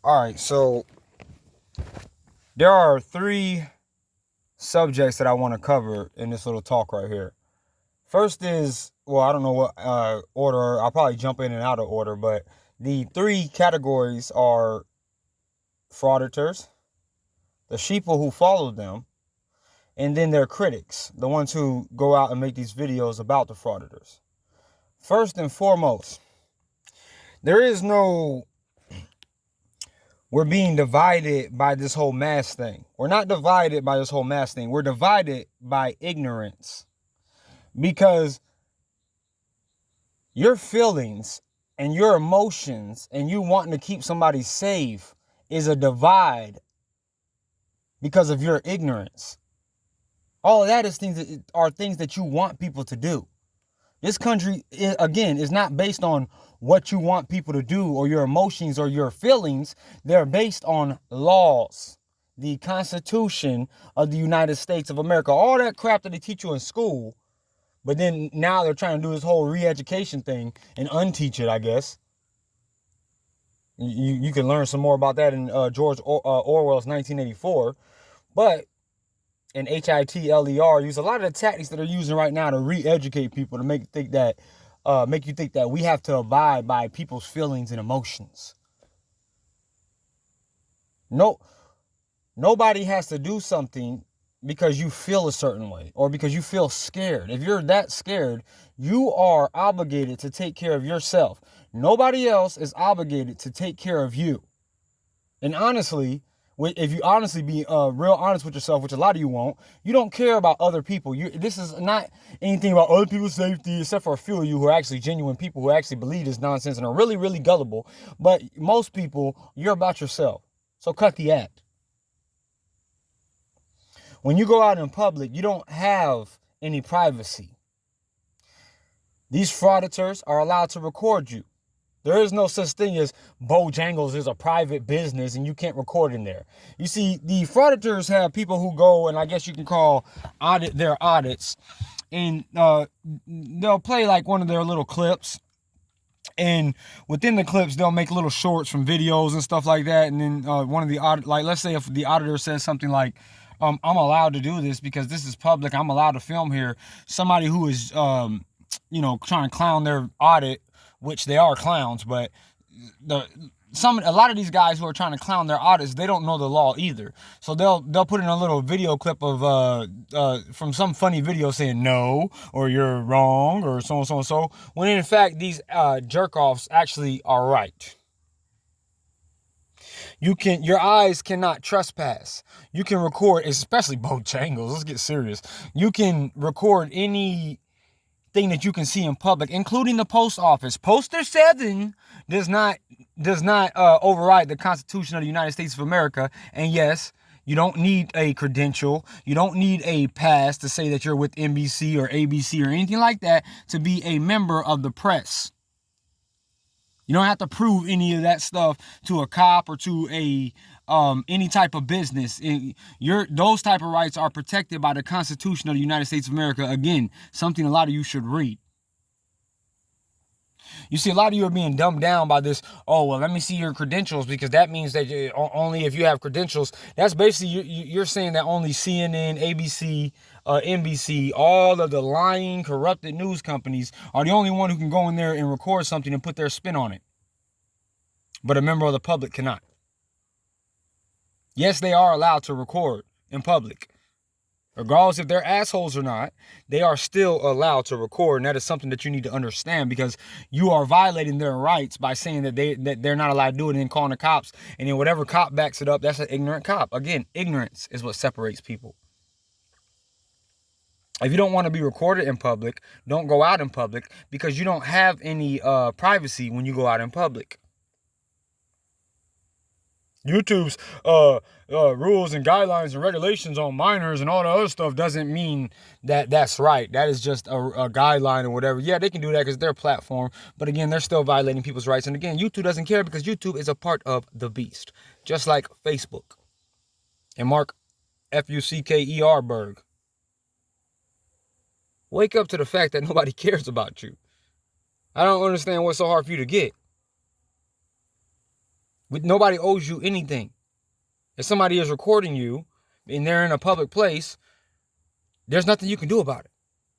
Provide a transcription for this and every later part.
All right, so there are three subjects that I want to cover in this little talk right here. First is, well, I don't know what order. I'll probably jump in and out of order, but the three categories are frauditors, the sheeple who follow them, and then their critics, the ones who go out and make these videos about the frauditors. First and foremost, there is no we're being divided by this whole mass thing. We're not divided by this whole mass thing. We're divided by ignorance. Because your feelings and your emotions and you wanting to keep somebody safe is a divide because of your ignorance. All of that is things that you want people to do. This country, again, is not based on what you want people to do or your emotions or your feelings. They're based on laws, the Constitution of the United States of America. All that crap that they teach you in school, but then now they're trying to do this whole re-education thing and unteach it, I guess. You can learn some more about that in George Orwell's 1984. But in HITLER, use a lot of the tactics that they're using right now to re-educate people to make you think that we have to abide by people's feelings and emotions. No, nobody has to do something because you feel a certain way or because you feel scared. If you're that scared, you are obligated to take care of yourself. Nobody else is obligated to take care of you. And honestly, if you honestly be real honest with yourself, which a lot of you won't, you don't care about other people. This is not anything about other people's safety, except for a few of you who are actually genuine people who actually believe this nonsense and are really, really gullible. But most people, you're about yourself. So cut the act. When you go out in public, you don't have any privacy. These frauditors are allowed to record you. There is no such thing as Bojangles is a private business and you can't record in there. You see, the frauditors have people who go, and I guess you can call audit their audits, and they'll play like one of their little clips. And within the clips, they'll make little shorts from videos and stuff like that. And then one of the audit, like let's say if the auditor says something like, I'm allowed to do this because this is public, I'm allowed to film here. Somebody who is, trying to clown their audit, which they are clowns, but a lot of these guys who are trying to clown their audits, they don't know the law either. So they'll put in a little video clip of from some funny video saying no, or you're wrong, or so and so and so, when in fact these jerk-offs actually are right. Your eyes cannot trespass. You can record, especially Bojangles. Let's get serious. You can record any thing that you can see in public, including the post office. Poster 7 does not override the Constitution of the United States of America. And yes, you don't need a credential. You don't need a pass to say that you're with NBC or ABC or anything like that to be a member of the press. You don't have to prove any of that stuff to a cop or to any type of business. Those type of rights are protected by the Constitution of the United States of America. Again, something a lot of you should read. You see, a lot of you are being dumbed down by this. Oh, well, let me see your credentials, because that means that only if you have credentials. That's basically, you're saying that only CNN, ABC, NBC, all of the lying, corrupted news companies are the only one who can go in there and record something and put their spin on it. But a member of the public cannot. Yes, they are allowed to record in public. Regardless if they're assholes or not, they are still allowed to record, and that is something that you need to understand, because you are violating their rights by saying that they're not allowed to do it and then calling the cops, and then whatever cop backs it up, that's an ignorant cop. Again, ignorance is what separates people. If you don't want to be recorded in public, don't go out in public, because you don't have any privacy when you go out in public. YouTube's rules and guidelines and regulations on minors and all the other stuff doesn't mean that that's right. That is just a guideline or whatever. Yeah, they can do that because they're a platform. But again, they're still violating people's rights. And again, YouTube doesn't care, because YouTube is a part of the beast. Just like Facebook. And Mark Fuckerberg. Wake up to the fact that nobody cares about you. I don't understand what's so hard for you to get. Nobody owes you anything. If somebody is recording you and they're in a public place, there's nothing you can do about it.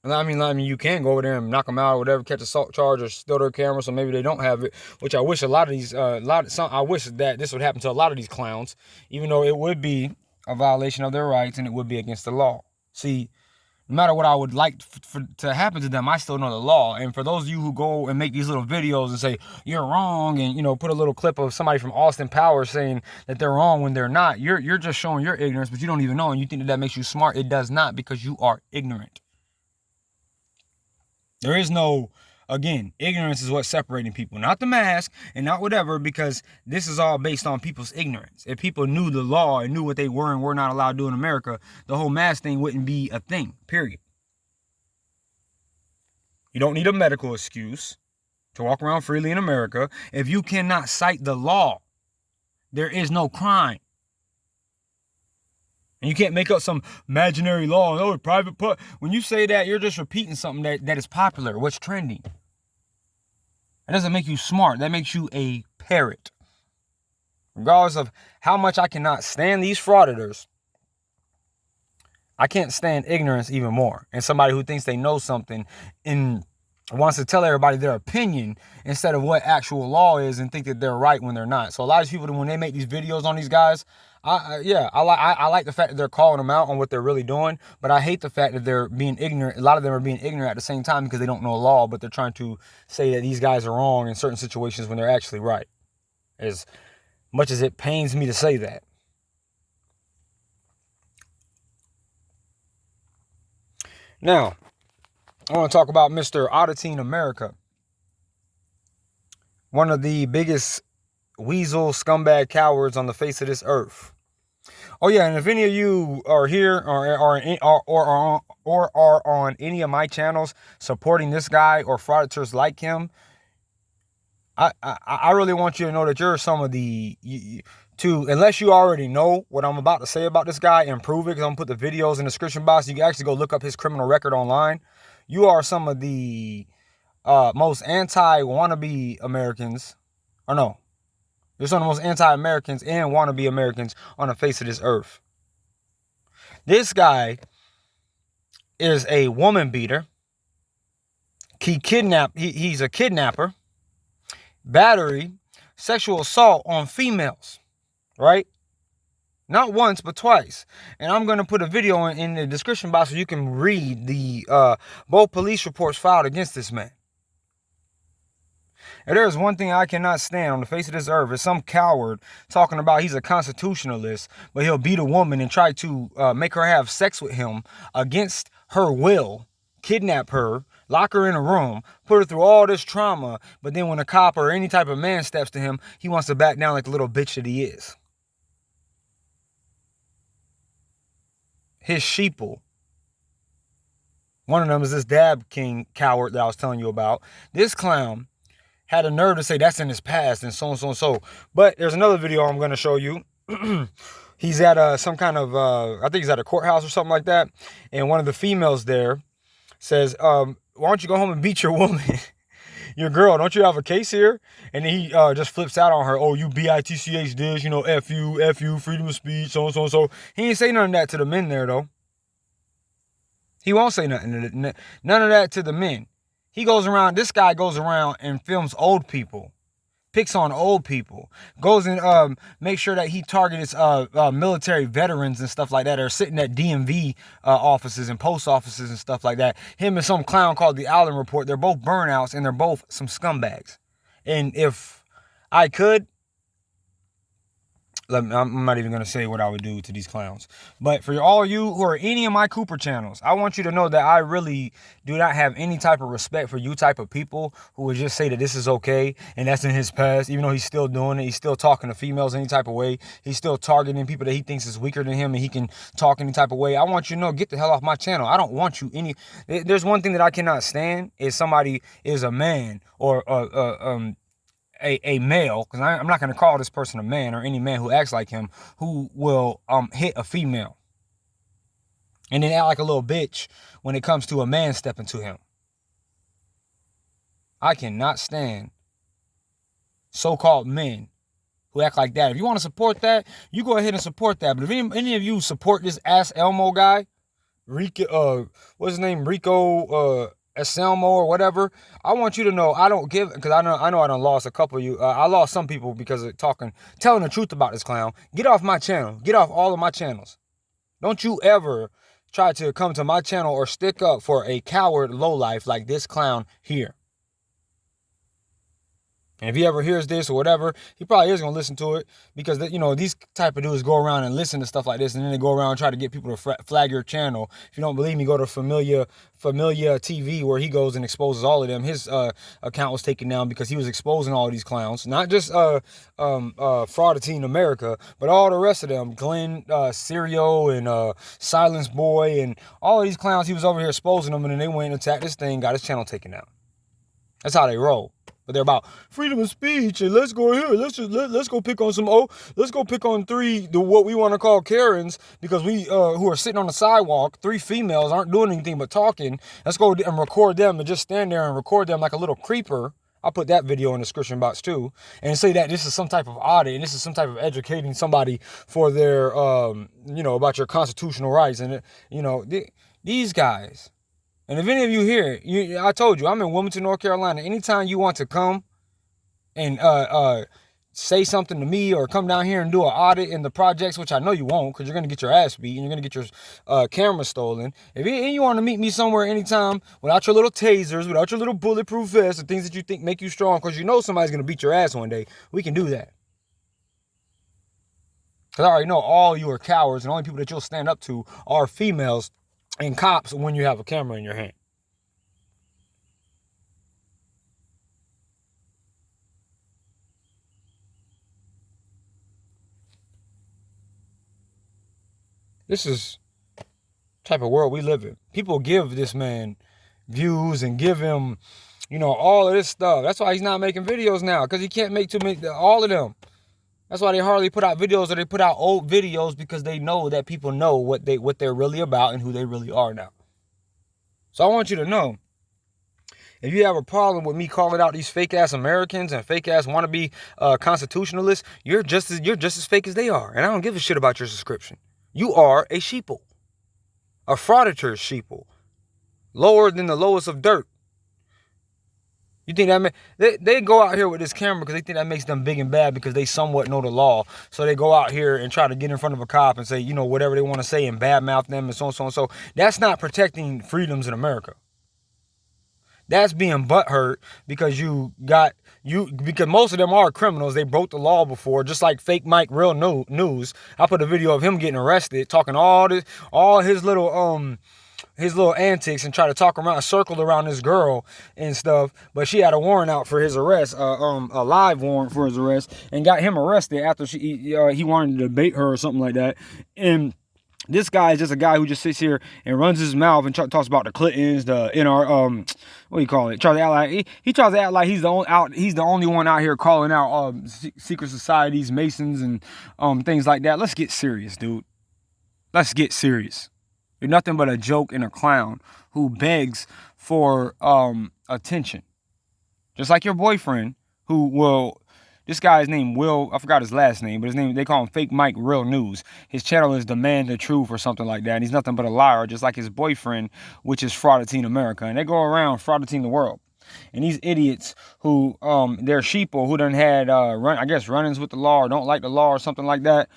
I mean, you can go over there and knock them out or whatever, catch a assault charge or steal their camera, so maybe they don't have it. Which I wish a lot of these, I wish that this would happen to a lot of these clowns, even though it would be a violation of their rights and it would be against the law. See, no matter what I would like to happen to them, I still know the law. And for those of you who go and make these little videos and say, you're wrong, and, put a little clip of somebody from Austin Powers saying that they're wrong when they're not, you're just showing your ignorance, but you don't even know, and you think that makes you smart. It does not, because you are ignorant. There is no, again, ignorance is what's separating people, not the mask and not whatever, because this is all based on people's ignorance. If people knew the law and knew what they were and were not allowed to do in America, the whole mask thing wouldn't be a thing, period. You don't need a medical excuse to walk around freely in America. If you cannot cite the law, there is no crime. And you can't make up some imaginary law. Oh, private part. When you say that, you're just repeating something that is popular, what's trending. That doesn't make you smart. That makes you a parrot. Regardless of how much I cannot stand these frauditors, I can't stand ignorance even more. And somebody who thinks they know something and wants to tell everybody their opinion instead of what actual law is, and think that they're right when they're not. So a lot of people, when they make these videos on these guys, I like the fact that they're calling them out on what they're really doing, but I hate the fact that they're being ignorant. A lot of them are being ignorant at the same time because they don't know law, but they're trying to say that these guys are wrong in certain situations when they're actually right. As much as it pains me to say that. Now, I want to talk about Mr. Oddity in America. One of the biggest weasel scumbag cowards on the face of this earth. Oh yeah, and if any of you are here or are on any of my channels supporting this guy or frauditors like him, I really want you to know that you're some of the unless you already know what I'm about to say about this guy and prove it, because I'm gonna put the videos in the description box. You can actually go look up his criminal record online. You are some of the most anti-wannabe Americans, or no, you're some of the most anti-Americans and wannabe Americans on the face of this earth. This guy is a woman beater. He's a kidnapper, battery, sexual assault on females, right? Not once, but twice. And I'm going to put a video in the description box so you can read the both police reports filed against this man. And there's one thing I cannot stand on the face of this earth is some coward talking about he's a constitutionalist, but he'll beat a woman and try to make her have sex with him against her will, kidnap her, lock her in a room, put her through all this trauma, but then when a cop or any type of man steps to him, he wants to back down like the little bitch that he is. His sheeple. One of them is this Dab King coward that I was telling you about. This clown had a nerve to say that's in his past and so and so and so. But there's another video I'm going to show you. He's at some kind of, I think he's at a courthouse or something like that. And one of the females there says, why don't you go home and beat your woman? Your girl, don't you have a case here? And then he just flips out on her. Oh, you bitch this, F you, freedom of speech, so and so and so. He ain't say none of that to the men there, though. He won't say none of that to the men. This guy goes around and films old people, picks on old people, goes and makes sure that he targets military veterans and stuff like that, or sitting at DMV offices and post offices and stuff like that. Him and some clown called the Allen Report. They're both burnouts and they're both some scumbags. And if I could, I'm not even going to say what I would do to these clowns. But for all you who are any of my Cooper channels, I want you to know that I really do not have any type of respect for you type of people who would just say that this is okay and that's in his past, even though he's still doing it. He's still talking to females any type of way. He's still targeting people that he thinks is weaker than him and he can talk any type of way. I want you to know, get the hell off my channel. I don't want you any. There's one thing that I cannot stand is somebody is a man or a male, because I'm not going to call this person a man or any man who acts like him, who will hit a female and then act like a little bitch when it comes to a man stepping to him. I cannot stand so-called men who act like that. If you want to support that, you go ahead and support that. But if any of you support this Ass Elmo guy, Rico, what's his name? Rico, Selmo or whatever, I want you to know I don't give, because I know I done lost a couple of you. I lost some people because of telling the truth about this clown. Get off my channel. Get off all of my channels. Don't you ever try to come to my channel or stick up for a coward lowlife like this clown here. And if he ever hears this or whatever, he probably is going to listen to it, because, you know, these type of dudes go around and listen to stuff like this, and then they go around and try to get people to flag your channel. If you don't believe me, go to Familia TV, where he goes and exposes all of them. His account was taken down because he was exposing all of these clowns, not just Frauditors America, but all the rest of them. Glenn, Serio, and Silence Boy, and all of these clowns. He was over here exposing them, and then they went and attacked this thing, got his channel taken down. That's how they roll. But they're about freedom of speech, and let's go here. Let's go pick on let's go pick on what we want to call Karens, because we who are sitting on the sidewalk. 3 females aren't doing anything but talking. Let's go and record them and just stand there and record them like a little creeper. I'll put that video in the description box too, and say that this is some type of audit and this is some type of educating somebody for their you know, about your constitutional rights, and you know, these guys. And if any of you here, I told you, I'm in Wilmington, North Carolina. Anytime you want to come and say something to me, or come down here and do an audit in the projects, which I know you won't, because you're going to get your ass beat and you're going to get your camera stolen. If you want to meet me somewhere anytime without your little tasers, without your little bulletproof vests, the things that you think make you strong, because you know somebody's going to beat your ass one day, we can do that. Because I already know all you are cowards, and the only people that you'll stand up to are females and cops when you have a camera in your hand. This is the type of world we live in. People give this man views and give him, you know, all of this stuff. That's why he's not making videos now, because he can't make too many, all of them. That's why they hardly put out videos, or they put out old videos, because they know that people know what they're really about and who they really are now. So I want you to know, if you have a problem with me calling out these fake ass Americans and fake ass wannabe constitutionalists, you're just as fake as they are, and I don't give a shit about your subscription. You are a sheeple, a Frauditors sheeple, lower than the lowest of dirt. You think that they go out here with this camera because they think that makes them big and bad, because they somewhat know the law. So they go out here and try to get in front of a cop and say, you know, whatever they want to say and badmouth them and so on, so on. So that's not protecting freedoms in America. That's being butthurt because because most of them are criminals. They broke the law before, just like Fake Mike Real News. I put a video of him getting arrested, talking all his little antics, and try to talk around, circled around this girl and stuff, but she had a warrant out for his arrest, a live warrant for his arrest, and got him arrested after he wanted to debate her or something like that. And this guy is just a guy who just sits here and runs his mouth and talks about the Clintons, the what do you call it? Tries to act like he tries to act like he's the only one out here calling out secret societies, Masons, and things like that. Let's get serious, dude. Let's get serious. You're nothing but a joke and a clown who begs for attention. Just like your boyfriend, this guy's name Will, I forgot his last name, but his name, they call him Fake Mike Real News. His channel is Demand the Truth or something like that. And he's nothing but a liar, just like his boyfriend, which is Frauditors America. And they go around Frauditors the world. And these idiots who, they're sheeple, who done had, run-ins with the law, or don't like the law or something like that,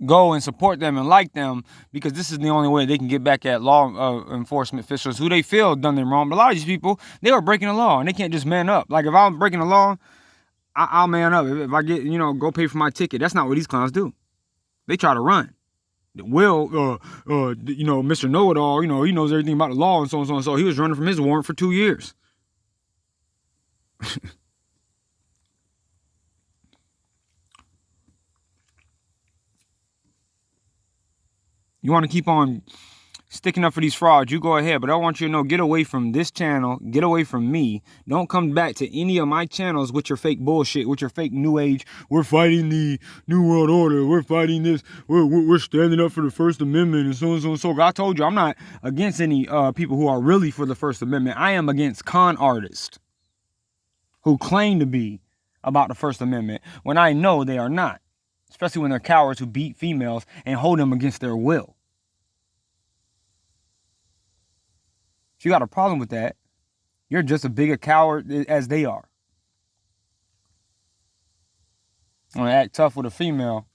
go and support them and like them, because this is the only way they can get back at law enforcement officials who they feel done them wrong. But a lot of these people, they are breaking the law, and they can't just man up. Like, if I'm breaking the law, I'll man up. If I get, you know, go pay for my ticket. That's not what these clowns do. They try to run. Will, you know, Mr. Know-It-All, you know, he knows everything about the law and so on and so on. So he was running from his warrant for 2 years. You want to keep on sticking up for these frauds, you go ahead. But I want you to know, get away from this channel. Get away from me. Don't come back to any of my channels with your fake bullshit, with your fake new age. We're fighting the New World Order. We're fighting this. We're standing up for the First Amendment and so on and so on. So I told you, I'm not against any people who are really for the First Amendment. I am against con artists who claim to be about the First Amendment when I know they are not, especially when they're cowards who beat females and hold them against their will. If you got a problem with that, you're just as big a coward as they are. Want to act tough with a female,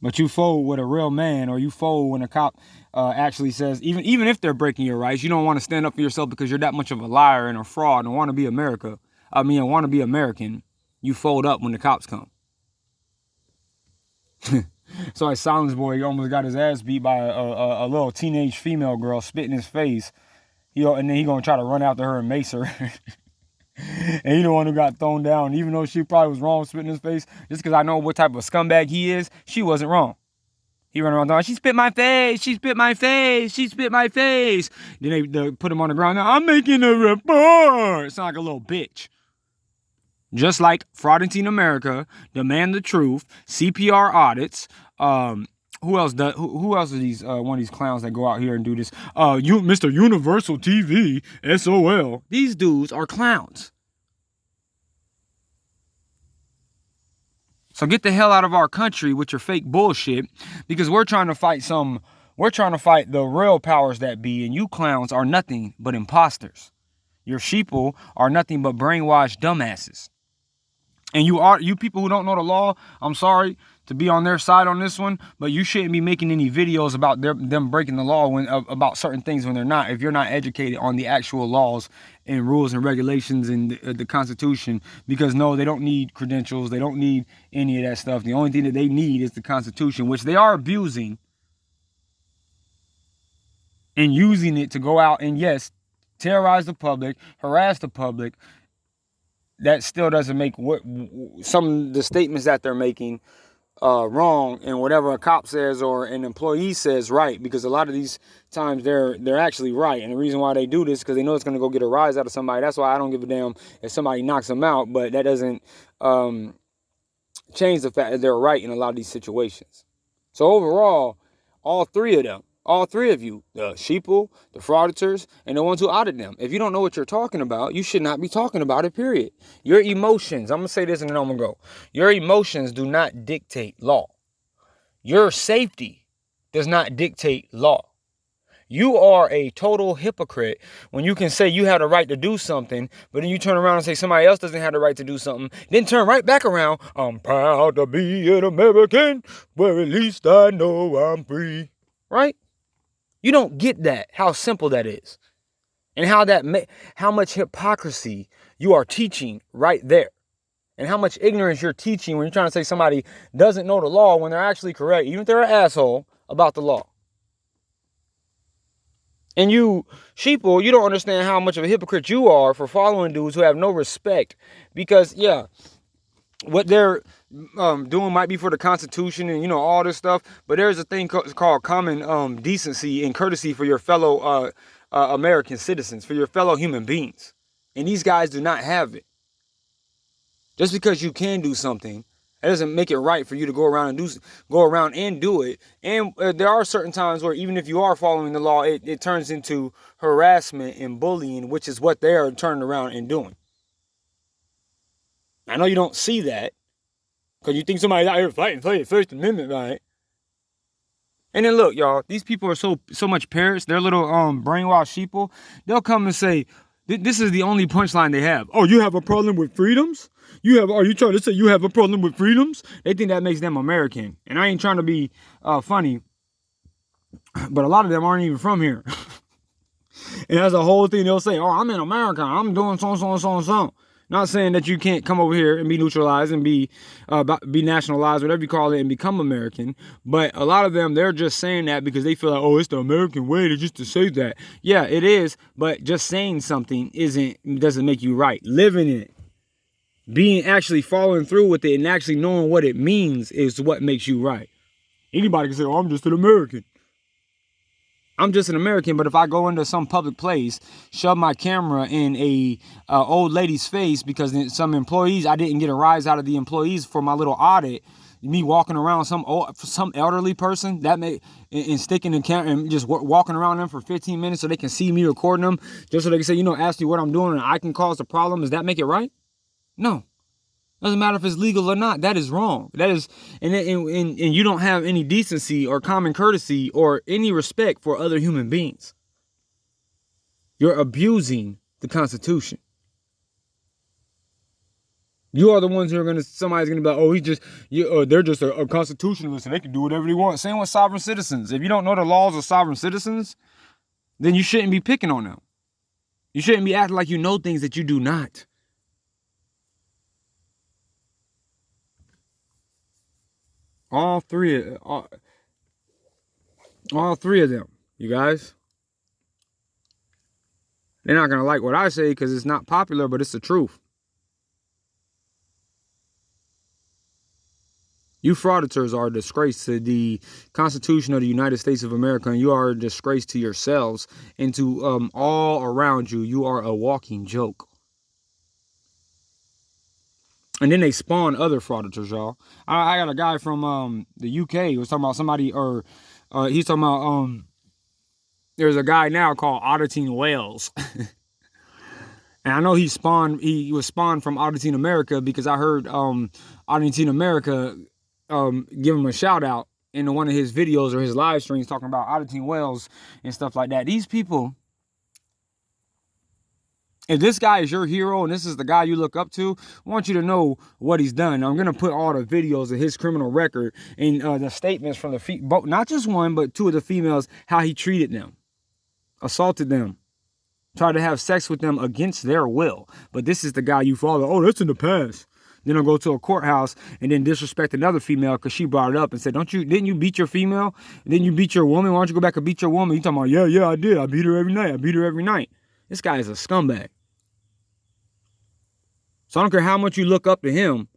but you fold with a real man, or you fold when a cop actually says, even if they're breaking your rights, you don't want to stand up for yourself because you're that much of a liar and a fraud and want to be want to be American. You fold up when the cops come. So like Silence Boy, he almost got his ass beat by a little teenage female girl, spit in his face. And then he gonna try to run after her and mace her. And he the one who got thrown down, even though she probably was wrong spitting in his face. Just because I know what type of scumbag he is, she wasn't wrong. He ran around going, she spit my face, she spit my face, she spit my face. Then they put him on the ground. Now, I'm making a report. Sound like a little bitch. Just like Frauditors America, Demand the Truth, CPR audits. Who else are these one of these clowns that go out here and do this? Mr. Universal TV, SOL. These dudes are clowns. So get the hell out of our country with your fake bullshit, because we're trying to fight the real powers that be, and you clowns are nothing but imposters. Your sheeple are nothing but brainwashed dumbasses. And you people who don't know the law, I'm sorry to be on their side on this one, but you shouldn't be making any videos about them breaking the law about certain things when they're not. If you're not educated on the actual laws and rules and regulations and the Constitution, because no, they don't need credentials. They don't need any of that stuff. The only thing that they need is the Constitution, which they are abusing and using it to go out and, yes, terrorize the public, harass the public. That still doesn't make some of the statements that they're making wrong, and whatever a cop says or an employee says right, because a lot of these times they're actually right. And the reason why they do this is because they know it's going to go get a rise out of somebody. That's why I don't give a damn if somebody knocks them out, but that doesn't change the fact that they're right in a lot of these situations. So overall, all three of you, the Sheeple, the Frauditors, and the ones who audit them, if you don't know what you're talking about, you should not be talking about it, period. Your emotions, I'm going to say this and then I'm going to go. Your emotions do not dictate law. Your safety does not dictate law. You are a total hypocrite when you can say you have the right to do something, but then you turn around and say somebody else doesn't have the right to do something, then turn right back around. I'm proud to be an American, where at least I know I'm free. Right? You don't get that, how simple that is, and how much hypocrisy you are teaching right there, and how much ignorance you're teaching when you're trying to say somebody doesn't know the law when they're actually correct, even if they're an asshole about the law. And you, Sheeple, you don't understand how much of a hypocrite you are for following dudes who have no respect, because, yeah, what they're doing might be for the Constitution and, all this stuff, but there's a thing called common decency and courtesy for your fellow American citizens, for your fellow human beings. And these guys do not have it. Just because you can do something, that doesn't make it right for you to go around and do it. And there are certain times where even if you are following the law, it turns into harassment and bullying, which is what they are turning around and doing. I know you don't see that because you think somebody's out here fighting for the First Amendment, right? And then look, y'all, these people are so much parrots. They're little brainwashed sheeple. They'll come and say, this is the only punchline they have. Oh, you have a problem with freedoms? Are you trying to say you have a problem with freedoms? They think that makes them American. And I ain't trying to be funny, but a lot of them aren't even from here. And that's the whole thing they'll say. Oh, I'm in America. I'm doing so. Not saying that you can't come over here and be neutralized and be nationalized, whatever you call it, and become American. But a lot of them, they're just saying that because they feel like, oh, it's the American way to say that. Yeah, it is. But just saying something doesn't make you right. Living in it, actually following through with it and actually knowing what it means is what makes you right. Anybody can say, oh, I'm just an American. I'm just an American, but if I go into some public place, shove my camera in a old lady's face because some employees, I didn't get a rise out of the employees for my little audit, me walking around some elderly person and sticking the camera and just walking around them for 15 minutes so they can see me recording them, just so they can say, ask you what I'm doing and I can cause the problem. Does that make it right? No. Doesn't matter if it's legal or not. That is wrong. That is, and you don't have any decency or common courtesy or any respect for other human beings. You're abusing the Constitution. You are the ones who are somebody's gonna be like, oh, they're just a constitutionalist and they can do whatever they want. Same with sovereign citizens. If you don't know the laws of sovereign citizens, then you shouldn't be picking on them. You shouldn't be acting like you know things that you do not. All three of them, you guys. They're not gonna like what I say because it's not popular, but it's the truth. You frauditors are a disgrace to the Constitution of the United States of America, and you are a disgrace to yourselves and to all around you. You are a walking joke. And then they spawn other frauditors, y'all. I got a guy from the UK who was talking about somebody, or he's talking about there's a guy now called Auditing Wales. And I know he was spawned from Auditing America because I heard Auditing America give him a shout out in one of his videos or his live streams talking about Auditing Wales and stuff like that. These people, if this guy is your hero and this is the guy you look up to, I want you to know what he's done. I'm going to put all the videos of his criminal record and the statements from the not just one, but two of the females, how he treated them, assaulted them, tried to have sex with them against their will. But this is the guy you follow. Oh, that's in the past. Then I'll go to a courthouse and then disrespect another female because she brought it up and said, didn't you beat your female? Didn't you beat your woman? Why don't you go back and beat your woman? You talking about, yeah, I did. I beat her every night. This guy is a scumbag. So I don't care how much you look up to him.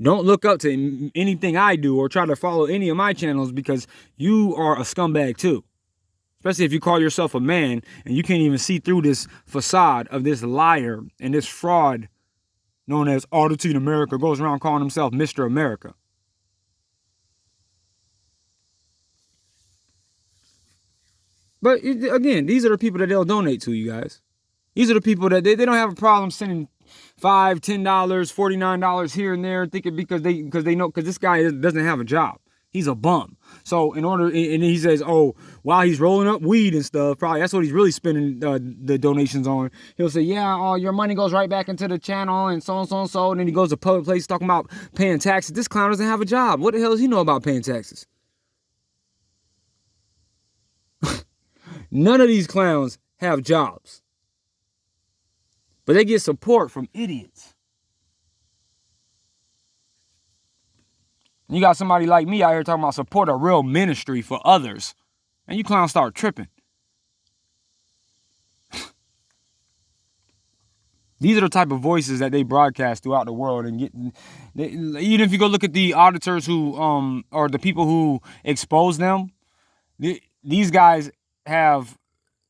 Don't look up to anything I do or try to follow any of my channels because you are a scumbag too. Especially if you call yourself a man and you can't even see through this facade of this liar and this fraud known as Auditing America, goes around calling himself Mr. America. But again, these are the people that they'll donate to, you guys. These are the people that they don't have a problem sending $5, $10, $49 here and there, thinking because this guy doesn't have a job. He's a bum. So and he says, oh, while he's rolling up weed and stuff, probably that's what he's really spending the donations on. He'll say, yeah, your money goes right back into the channel and so. And then he goes to public place talking about paying taxes. This clown doesn't have a job. What the hell does he know about paying taxes? None of these clowns have jobs. But they get support from idiots. You got somebody like me out here talking about support a real ministry for others. And you clowns start tripping. These are the type of voices that they broadcast throughout the world. And even if you go look at the auditors who, or the people who expose them, these guys have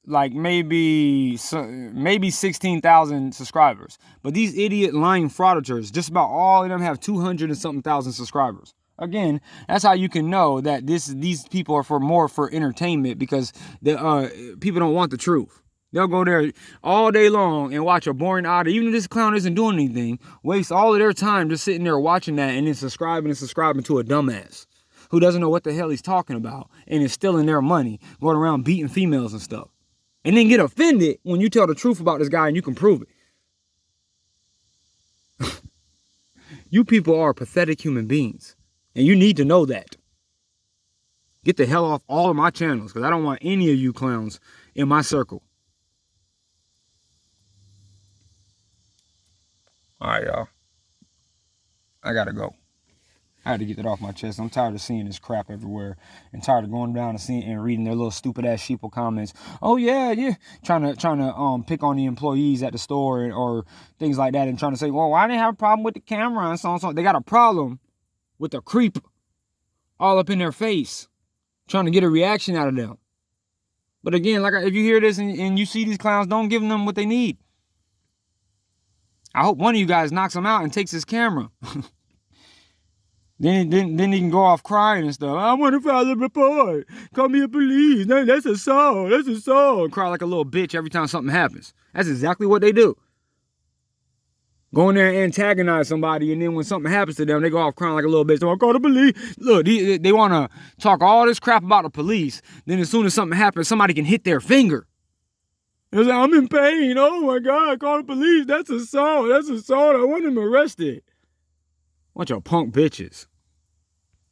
like maybe 16,000 subscribers. But these idiot lying frauditors, just about all of them have 200 and something thousand subscribers. Again, that's how you can know that these people are more for entertainment because the people don't want the truth. They'll go there all day long and watch a boring audio. Even if this clown isn't doing anything, waste all of their time just sitting there watching that and then subscribing to a dumbass who doesn't know what the hell he's talking about and is stealing their money, going around beating females and stuff. And then get offended when you tell the truth about this guy and you can prove it. You people are pathetic human beings. And you need to know that. Get the hell off all of my channels because I don't want any of you clowns in my circle. All right, y'all. I gotta go. I had to get that off my chest. I'm tired of seeing this crap everywhere and tired of going down and seeing and reading their little stupid ass Sheeple comments. Oh yeah, trying to pick on the employees at the store or things like that and trying to say, well, why didn't have a problem with the camera and so on. They got a problem with the creep all up in their face, trying to get a reaction out of them. But again, like if you hear this and you see these clowns, don't give them what they need. I hope one of you guys knocks him out and takes his camera. Then he can go off crying and stuff. I want to file a report. Call me a police. No, that's assault. That's assault. Cry like a little bitch every time something happens. That's exactly what they do. Go in there and antagonize somebody, and then when something happens to them, they go off crying like a little bitch. They want to call the police. Look, they want to talk all this crap about the police. Then as soon as something happens, somebody can hit their finger. They're like, I'm in pain. Oh my God, call the police. That's assault. That's assault. I want him arrested. Bunch of punk bitches.